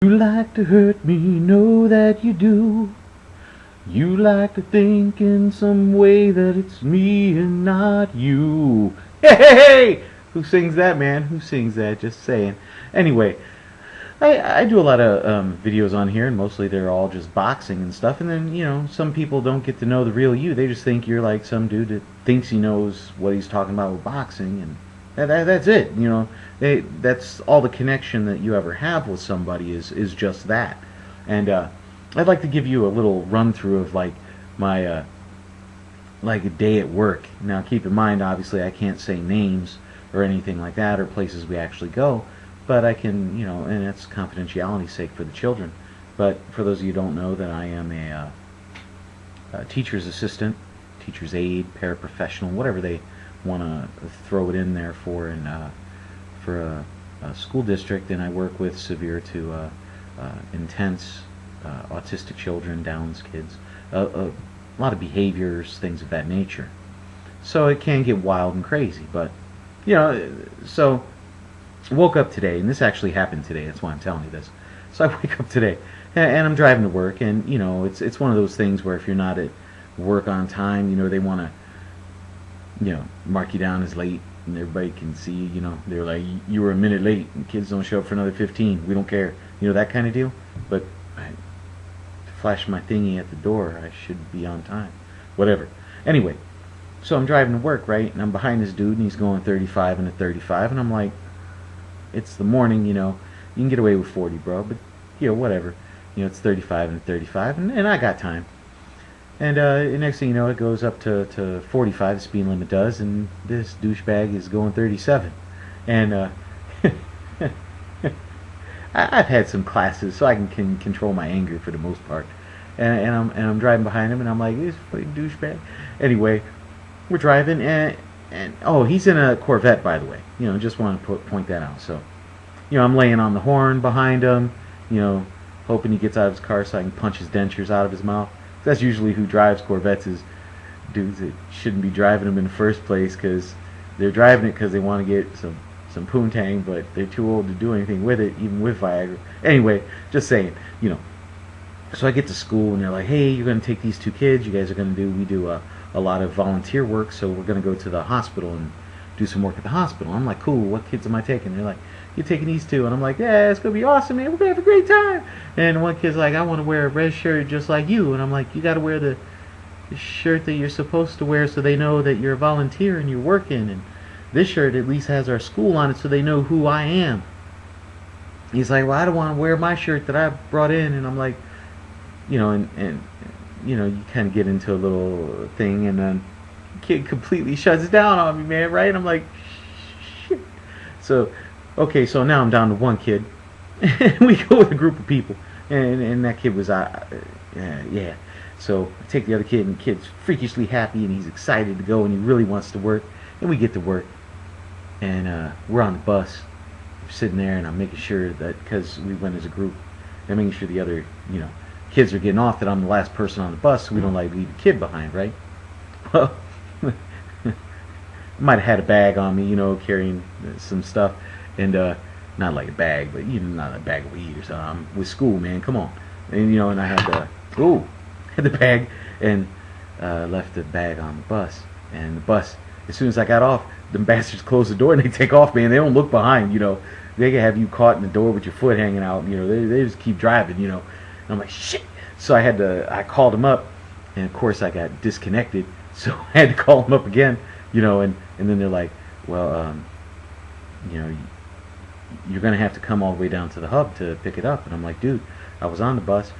You like to hurt me, know that you do. You like to think in some way that it's me and not you. Hey, hey, hey! Who sings that, man? Who sings that? Just saying. Anyway, I do a lot of videos on here, and mostly they're all just boxing and stuff. And then, some people don't get to know the real you. They just think you're like some dude that thinks he knows what he's talking about with boxing, and that's it. That's all the connection that you ever have with somebody is just that. And I'd like to give you a little run through of like my like a day at work. Now, keep in mind, obviously, I can't say names or anything like that or places we actually go, but I can, and it's confidentiality's sake for the children. But for those of you who don't know, that I am a teacher's assistant, teacher's aide, paraprofessional, whatever they want to throw it in there for, and for a school district, and I work with severe to intense autistic children, Downs kids, a lot of behaviors, things of that nature. So it can get wild and crazy, but so I woke up today, and this actually happened today. That's why I'm telling you this. So I wake up today, and I'm driving to work, and it's one of those things where if you're not at work on time, they want to mark you down as late, and everybody can see. They're like, you were a minute late, and kids don't show up for another 15. We don't care, that kind of deal. But I flash my thingy at the door. I should be on time. Whatever. Anyway, so I'm driving to work, right, and I'm behind this dude, and he's going 35 and a 35, and I'm like, it's the morning, you can get away with 40, bro, but whatever. It's 35 and 35, and I got time. And next thing you know, it goes up to 45, the speed limit does, and this douchebag is going 37. And I've had some classes, so I can control my anger for the most part. And I'm driving behind him, and I'm like, this fucking douchebag. Anyway, we're driving, and oh, he's in a Corvette, by the way. Just want to point that out. So, I'm laying on the horn behind him, hoping he gets out of his car so I can punch his dentures out of his mouth. That's usually who drives Corvettes, is dudes that shouldn't be driving them in the first place, because they're driving it because they want to get some poontang, but they're too old to do anything with it, even with Viagra. Anyway, just saying, So I get to school, and they're like, hey, you're going to take these two kids. You guys are going to we do a lot of volunteer work, so we're going to go to the hospital and do some work at the hospital. I'm like, cool, what kids am I taking? They're like, you're taking these two. And I'm like, yeah, it's going to be awesome, man. We're going to have a great time. And one kid's like, I want to wear a red shirt just like you. And I'm like, you got to wear the shirt that you're supposed to wear so they know that you're a volunteer and you're working. And this shirt at least has our school on it so they know who I am. He's like, well, I don't want to wear my shirt that I brought in. And I'm like, and you kind of get into a little thing, and then kid completely shuts down on me, man, right? I'm like, shit. So, okay, so now I'm down to one kid, and we go with a group of people, and that kid was, yeah. So I take the other kid, and the kid's freakishly happy, and he's excited to go, and he really wants to work, and we get to work, and we're on the bus, we're sitting there, and I'm making sure that, because we went as a group, I'm making sure the other, kids are getting off, that I'm the last person on the bus, so we don't like leave a kid behind, right? Well, I might have had a bag on me, carrying some stuff, and not like a bag, but not a bag of weed or something. I'm with school, man, come on. And and I had the bag, and left the bag on the bus. And the bus, as soon as I got off, the bastards close the door and they take off, man. They don't look behind, They can have you caught in the door with your foot hanging out, they just keep driving, And I'm like, shit. So I called them up, and of course I got disconnected, so I had to call them up again, and then they're like, well, you're going to have to come all the way down to the hub to pick it up. And I'm like, dude, I was on the bus.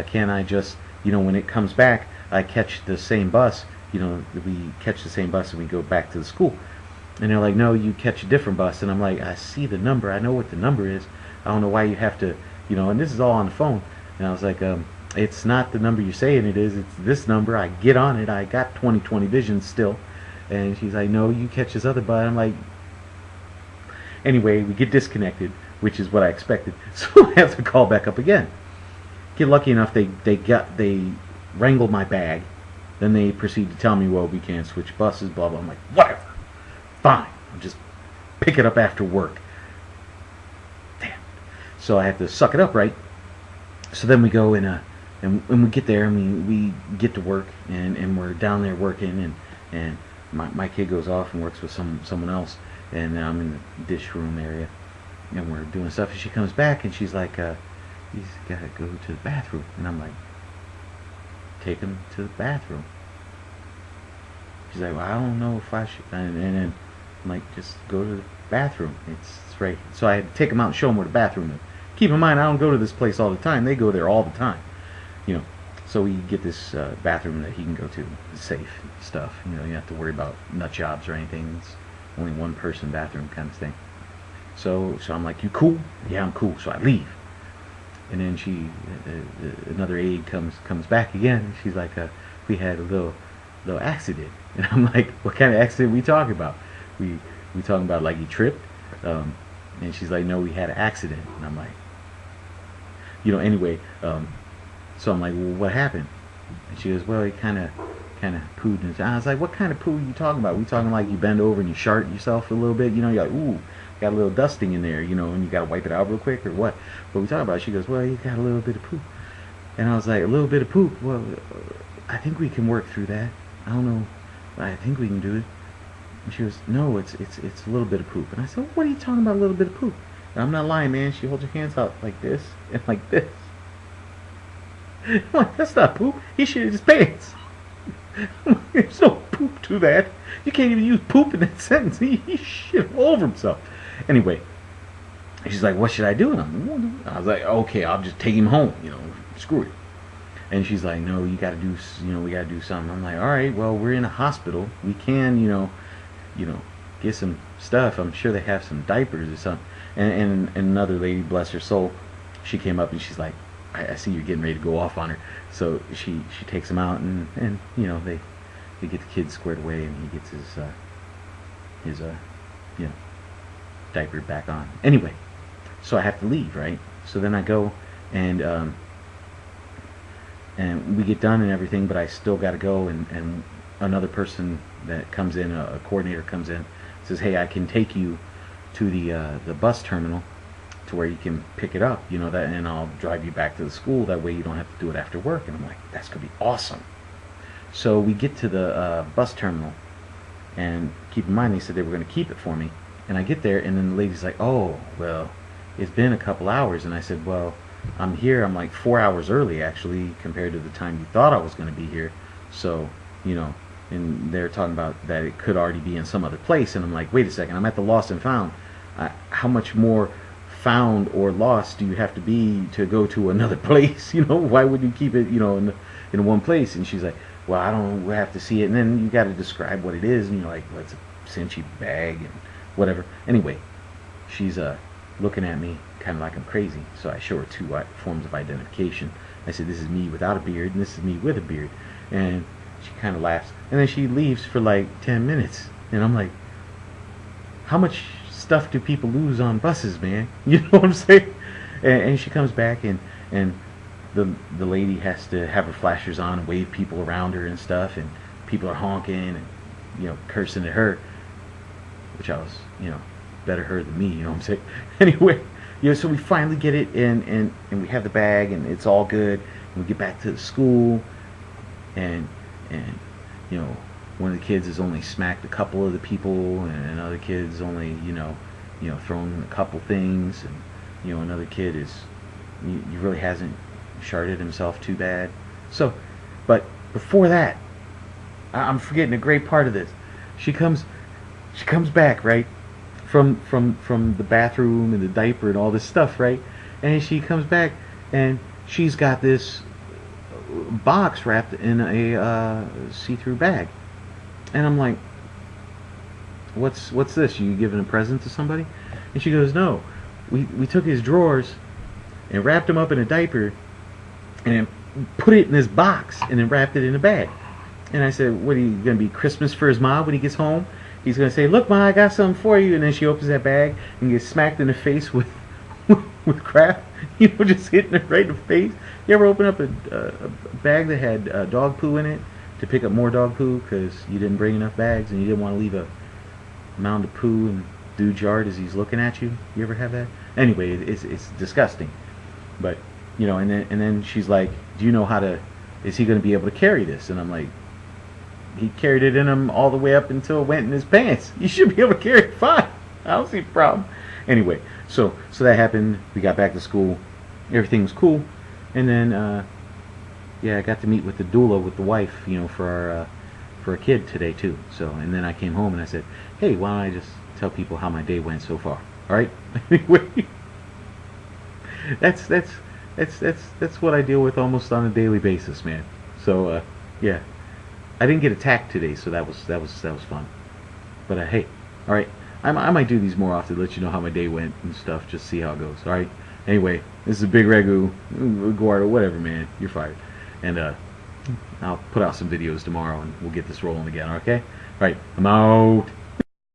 Can I just, when it comes back, I catch the same bus, we catch the same bus and we go back to the school. And they're like, no, you catch a different bus. And I'm like, I see the number. I know what the number is. I don't know why you have to, and this is all on the phone. And I was like, it's not the number you're saying it is. It's this number. I get on it. I got 20/20 vision still. And she's like, no, you catch this other bus. I'm like, anyway, we get disconnected, which is what I expected. So I have to call back up again. Get lucky enough, they wrangled my bag. Then they proceed to tell me, well, we can't switch buses, blah, blah. I'm like, whatever. Fine. I'll just pick it up after work. Damn. So I have to suck it up, right? So then we go and we get there and we get to work and we're down there working and my kid goes off and works with someone else and I'm in the dish room area and we're doing stuff and she comes back and she's like, he's gotta go to the bathroom, and I'm like, take him to the bathroom. She's like, well, I don't know if I should, and then I'm like, just go to the bathroom. It's right. So I had to take him out and show him where the bathroom is. Keep in mind, I don't go to this place all the time. They go there all the time, you know. So we get this bathroom that he can go to. It's safe stuff. You know, you don't have to worry about nut jobs or anything. It's only one person bathroom kind of thing. So I'm like, you cool? Yeah, I'm cool. So I leave. And then another aide comes back again. And she's like, we had a little accident. And I'm like, what kind of accident we talking about? We talking about like you tripped? And she's like, no, we had an accident. And I'm like, you know, anyway. So I'm like, well, what happened? And she goes, well, he kind of pooed. And I was like, what kind of poo are you talking about? We talking like you bend over and you shart yourself a little bit? You know, you're like, ooh, got a little dusting in there, you know, and you got to wipe it out real quick or what? What we talking about? She goes, well, you got a little bit of poop. And I was like, a little bit of poop? Well, I think we can work through that. I don't know. I think we can do it. And she goes, no, it's a little bit of poop. And I said, what are you talking about, a little bit of poop? And I'm not lying, man. She holds her hands out like this and like this. I'm like, that's not poop. He shit his pants. There's no poop to that. You can't even use poop in that sentence. He shit all over himself. Anyway, she's like, what should I do? And I was like, okay, I'll just take him home. You know, screw it. And she's like, no, you got to do, you know, we got to do something. I'm like, all right, well, we're in a hospital. We can, you know, get some stuff. I'm sure they have some diapers or something. And another lady, bless her soul, she came up and she's like, I see you're getting ready to go off on her. So she takes him out and you know, they get the kid squared away and he gets his you know, diaper back on. Anyway, so I have to leave, right? So then I go and we get done and everything, but I still got to go and another person that comes in, a coordinator comes in, says, hey, I can take you to the bus terminal to where you can pick it up, you know, that, and I'll drive you back to the school. That way you don't have to do it after work. And I'm like, that's gonna be awesome. So we get to the bus terminal, and keep in mind they said they were gonna keep it for me. And I get there, and then the lady's like, oh, well, it's been a couple hours. And I said, well, I'm here. I'm like 4 hours early actually compared to the time you thought I was gonna be here. So, you know, and they're talking about that it could already be in some other place. And I'm like, wait a second, I'm at the lost and found. How much more found or lost do you have to be to go to another place? You know, why would you keep it, you know, in one place? And she's like, well, I don't know, we have to see it. And then you got to describe what it is, and you're like, well, it's a cinchy bag and whatever. Anyway, she's looking at me kind of like I'm crazy. So I show her two forms of identification. I said, this is me without a beard and this is me with a beard. And she kind of laughs, and then she leaves for like 10 minutes. And I'm like, how much stuff do people lose on buses, man? You know what I'm saying? And she comes back, and the lady has to have her flashers on and wave people around her and stuff, and people are honking and, you know, cursing at her, which I was, you know, better her than me, you know what I'm saying? Anyway, you know, so we finally get it and we have the bag and it's all good, and we get back to the school, and you know, one of the kids has only smacked a couple of the people, and another kid's only, you know, thrown a couple things, and, you know, another kid is, he really hasn't sharted himself too bad. So, but before that, I'm forgetting a great part of this. She comes back, right, from the bathroom and the diaper and all this stuff, right, and she comes back and she's got this box wrapped in a see-through bag. And I'm like, what's this? You giving a present to somebody? And she goes, no, we took his drawers and wrapped him up in a diaper and put it in this box and then wrapped it in a bag. And I said, what are you going to be, Christmas for his mom when he gets home? He's going to say, look, Ma, I got something for you. And then she opens that bag and gets smacked in the face with crap, you know, just hitting her right in the face. You ever open up a bag that had dog poo in it to pick up more dog poo because you didn't bring enough bags and you didn't want to leave a mound of poo in dude's yard as he's looking at you? You ever have that? Anyway, it's disgusting. But and then she's like, do you know how to? Is he going to be able to carry this? And I'm like, he carried it in him all the way up until it went in his pants. You should be able to carry it fine. I don't see a problem. Anyway, so that happened. We got back to school. Everything was cool, and then yeah, I got to meet with the doula with the wife, for a kid today too. So, and then I came home and I said, hey, why don't I just tell people how my day went so far? All right. Anyway, that's what I deal with almost on a daily basis, man. So yeah, I didn't get attacked today, so that was fun. But hey, all right, I might do these more often, let you know how my day went and stuff, just see how it goes. All right. Anyway, this is Bigragu, Guardo, whatever, man. You're fired. And I'll put out some videos tomorrow, and we'll get this rolling again. Okay. All right. I'm out.